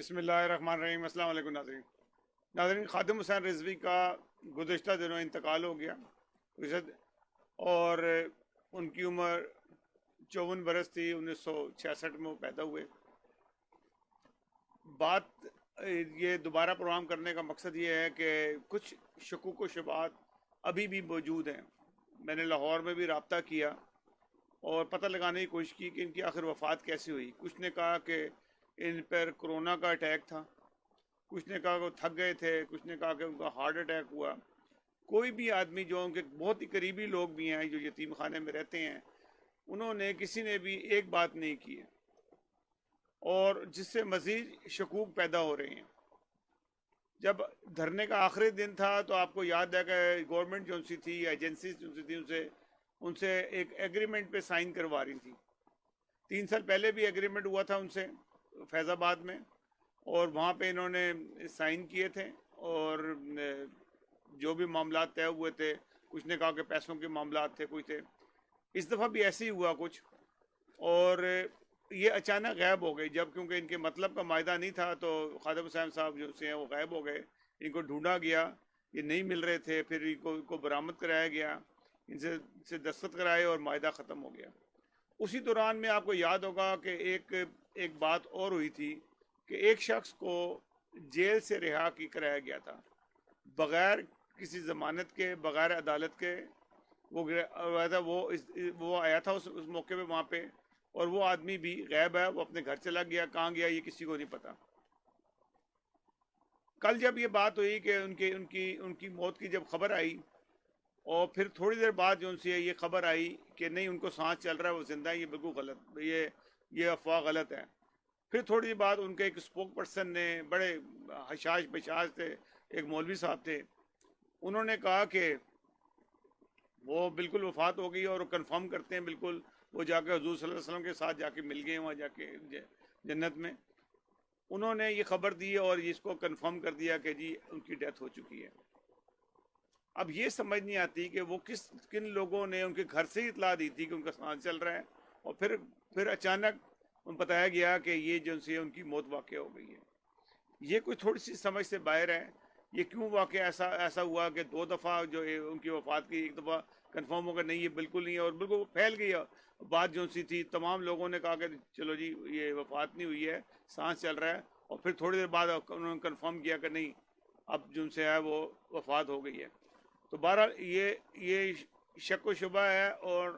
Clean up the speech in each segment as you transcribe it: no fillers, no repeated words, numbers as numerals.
بسم اللہ الرحمن الرحیم۔ السلام علیکم ناظرین، خادم حسین رضوی کا گزشتہ دنوں انتقال ہو گیا اور ان کی عمر 54 برس تھی۔ 1966 میں وہ پیدا ہوئے۔ بات یہ دوبارہ پروگرام کرنے کا مقصد یہ ہے کہ کچھ شکوک و شبہات ابھی بھی موجود ہیں۔ میں نے لاہور میں بھی رابطہ کیا اور پتہ لگانے کی کوشش کی کہ ان کی آخر وفات کیسی ہوئی۔ کچھ نے کہا کہ ان پر کرونا کا اٹیک تھا، کچھ نے کہا کہ وہ تھک گئے تھے، کچھ نے کہا کہ ان کا ہارٹ اٹیک ہوا۔ کوئی بھی آدمی جو ان کے بہت ہی قریبی لوگ بھی ہیں جو یتیم خانے میں رہتے ہیں، انہوں نے کسی نے بھی ایک بات نہیں کی ہے، اور جس سے مزید شکوک پیدا ہو رہے ہیں۔ جب دھرنے کا آخری دن تھا تو آپ کو یاد ہے کہ گورنمنٹ جو سی تھی، ایجنسیز جو سی تھی، ان سے ایک ایگریمنٹ پہ سائن کروا رہی تھی۔ 3 سال پہلے بھی ایگریمنٹ ہوا تھا ان سے فیض آباد میں، اور وہاں پہ انہوں نے سائن کیے تھے، اور جو بھی معاملات طے ہوئے تھے، کچھ نے کہا کہ پیسوں کے معاملات تھے، کچھ تھے۔ اس دفعہ بھی ایسے ہی ہوا کچھ، اور یہ اچانک غائب ہو گئی۔ جب کیونکہ ان کے مطلب کا معاہدہ نہیں تھا تو خادم حسین صاحب جو سے ہیں وہ غائب ہو گئے۔ ان کو ڈھونڈا گیا، یہ نہیں مل رہے تھے، پھر ان کو برآمد کرایا گیا، ان سے دستخط کرائے اور معاہدہ ختم ہو گیا۔ اسی دوران میں آپ کو یاد ہوگا کہ ایک بات اور ہوئی تھی کہ ایک شخص کو جیل سے رہا کرایا گیا تھا بغیر کسی ضمانت کے، بغیر عدالت کے۔ وہ آیا تھا اس موقع پہ وہاں پہ، اور وہ آدمی بھی غائب ہے، وہ اپنے گھر چلا گیا۔ کہاں گیا یہ کسی کو نہیں پتا۔ کل جب یہ بات ہوئی کہ ان کی موت کی جب خبر آئی، اور پھر تھوڑی دیر بعد جو ان سے یہ خبر آئی کہ نہیں، ان کو سانس چل رہا ہے، وہ زندہ ہے، یہ بالکل غلط، یہ افواہ غلط ہے۔ پھر تھوڑی دیر بعد ان کے ایک اسپوک پرسن نے، بڑے حشاش بشاش تھے، ایک مولوی صاحب تھے، انہوں نے کہا کہ وہ بالکل وفات ہو گئی، اور وہ کنفرم کرتے ہیں بالکل، وہ جا کے حضور صلی اللہ علیہ وسلم کے ساتھ جا کے مل گئے وہاں جا کے جنت میں۔ انہوں نے یہ خبر دی اور اس کو کنفرم کر دیا کہ جی ان کی ڈیتھ ہو چکی ہے۔ اب یہ سمجھ نہیں آتی کہ وہ کن لوگوں نے ان کے گھر سے ہی اطلاع دی تھی کہ ان کا سانس چل رہا ہے، اور پھر اچانک بتایا گیا کہ یہ جو سے ان کی موت واقع ہو گئی ہے۔ یہ کوئی تھوڑی سی سمجھ سے باہر ہے۔ یہ کیوں واقع ایسا ہوا کہ 2 دفعہ جو ان کی وفات کی، ایک دفعہ کنفرم ہو گیا نہیں یہ بالکل نہیں ہے، اور بالکل پھیل گئی بات جو سی تھی۔ تمام لوگوں نے کہا کہ چلو جی یہ وفات نہیں ہوئی ہے، سانس چل رہا ہے، اور پھر تھوڑی دیر بعد انہوں نے کنفرم کیا کہ نہیں، اب جو سے ہے وہ وفات ہو گئی ہے۔ تو بہرحال یہ شک و شبہ ہے، اور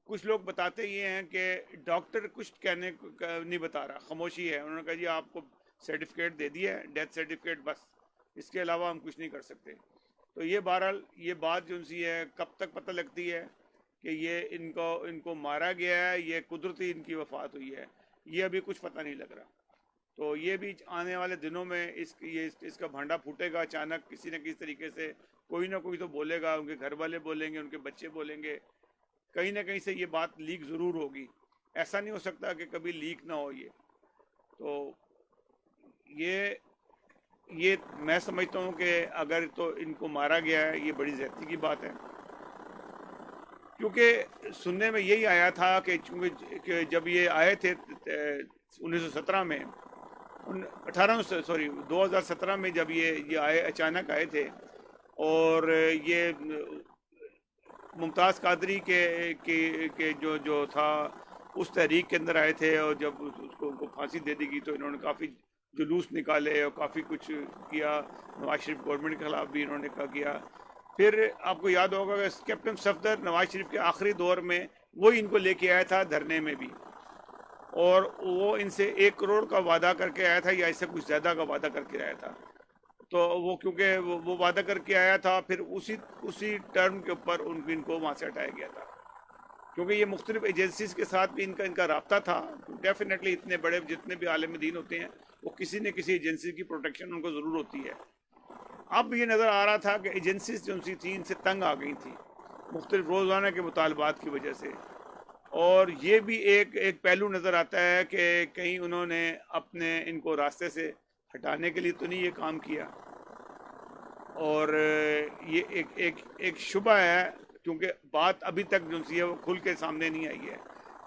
کچھ لوگ بتاتے یہ ہیں کہ ڈاکٹر کچھ کہنے نہیں بتا رہا، خاموشی ہے۔ انہوں نے کہا جی آپ کو سرٹیفکیٹ دے دیا ہے، ڈیتھ سرٹیفکیٹ، بس اس کے علاوہ ہم کچھ نہیں کر سکتے۔ تو یہ بہرحال یہ بات جو سی ہے کب تک پتہ لگتی ہے کہ یہ ان کو مارا گیا ہے، یہ قدرتی ان کی وفات ہوئی ہے، یہ ابھی کچھ پتہ نہیں لگ رہا۔ تو یہ بھی آنے والے دنوں میں اس کا بھانڈا پھوٹے گا اچانک، کسی نہ کسی طریقے سے کوئی نہ کوئی تو بولے گا، ان کے گھر والے بولیں گے، ان کے بچے بولیں گے، کہیں نہ کہیں سے یہ بات لیک ضرور ہوگی۔ ایسا نہیں ہو سکتا کہ کبھی لیک نہ ہو یہ۔ تو یہ میں سمجھتا ہوں کہ اگر تو ان کو مارا گیا ہے، یہ بڑی زیادتی کی بات ہے، کیونکہ سننے میں یہی آیا تھا کہ جب یہ آئے تھے 1917 میں، 2017 میں جب یہ آئے، اچانک آئے تھے، اور یہ ممتاز قادری کے جو تھا اس تحریک کے اندر آئے تھے، اور جب اس کو پھانسی دے دی گئی تو انہوں نے کافی جلوس نکالے اور کافی کچھ کیا۔ نواز شریف گورنمنٹ کے خلاف بھی انہوں نے کیا۔ پھر آپ کو یاد ہوگا کہ کیپٹن صفدر نواز شریف کے آخری دور میں وہی ان کو لے کے آیا تھا دھرنے میں بھی، اور وہ ان سے 1 کروڑ کا وعدہ کر کے آیا تھا، یا اس سے کچھ زیادہ کا وعدہ کر کے آیا تھا۔ تو وہ کیونکہ وہ وعدہ کر کے آیا تھا، پھر اسی ٹرم کے اوپر ان کو وہاں سے ہٹایا گیا تھا، کیونکہ یہ مختلف ایجنسیز کے ساتھ بھی ان کا رابطہ تھا۔ ڈیفینیٹلی اتنے بڑے جتنے بھی عالم دین ہوتے ہیں، وہ کسی نہ کسی ایجنسی کی پروٹیکشن ان کو ضرور ہوتی ہے۔ اب یہ نظر آ رہا تھا کہ ایجنسیز جو سی تھیں ان سے تنگ آ گئی تھیں مختلف روزانہ کے مطالبات کی وجہ سے، اور یہ بھی ایک پہلو نظر آتا ہے کہ کہیں انہوں نے اپنے ان کو راستے سے ہٹانے کے لیے تو نہیں یہ کام کیا۔ اور یہ ایک شبہ ہے، کیونکہ بات ابھی تک جو سی ہے وہ کھل کے سامنے نہیں آئی ہے۔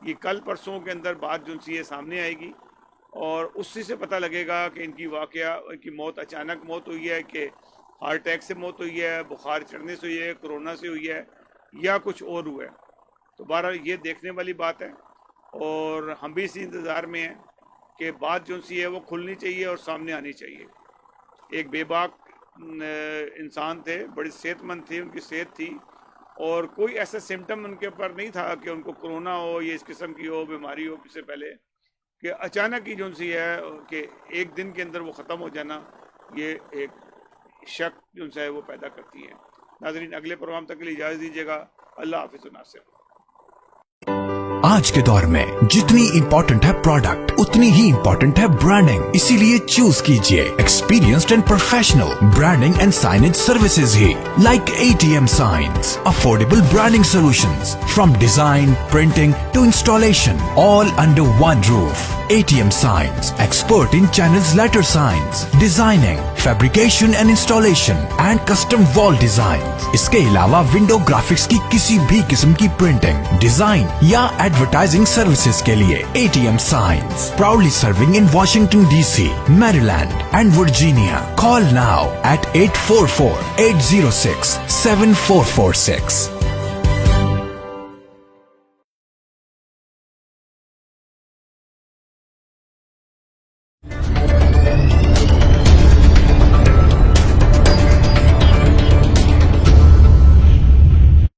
یہ کل پرسوں کے اندر بات جو سی ہے سامنے آئے گی، اور اسی سے پتہ لگے گا کہ ان کی موت اچانک موت ہوئی ہے کہ ہارٹ اٹیک سے موت ہوئی ہے, بخار چڑھنے سے ہوئی ہے, کرونا سے ہوئی ہے, یا کچھ اور ہوا ہے. تو بہرحال یہ دیکھنے والی بات ہے, اور ہم بھی اسی انتظار میں ہیں کہ بات جو سی ہے وہ کھلنی چاہیے اور سامنے آنی چاہیے. ایک بے باک انسان تھے, بڑی صحت مند تھی, ان کی صحت تھی, اور کوئی ایسا سمٹم ان کے اوپر نہیں تھا کہ ان کو کرونا ہو یا اس قسم کی ہو بیماری ہو اس سے پہلے, کہ اچانک ہی جو سی ہے کہ ایک دن کے اندر وہ ختم ہو جانا, یہ ایک شک جو ہے وہ پیدا کرتی ہے. ناظرین, اگلے پروگرام تک کے لیے اجازت دیجیے گا. اللہ حافظ و ناصر. آج کے دور میں جتنی امپورٹنٹ ہے پروڈکٹ اتنی ہی امپورٹنٹ ہے برانڈنگ, اسی لیے چوز کیجئے experienced and professional branding and signage services ہی like ATM Signs. Affordable branding solutions from design, printing to installation, all under one roof. ATM Signs, expert in channels letter signs, designing, fabrication and installation and custom wall designs. اس کے علاوہ window graphics کی کسی بھی قسم کی printing, design یا advertising services کے لیے ATM Signs. Proudly serving in Washington DC, Maryland and Virginia. Call now at 844-806-7446.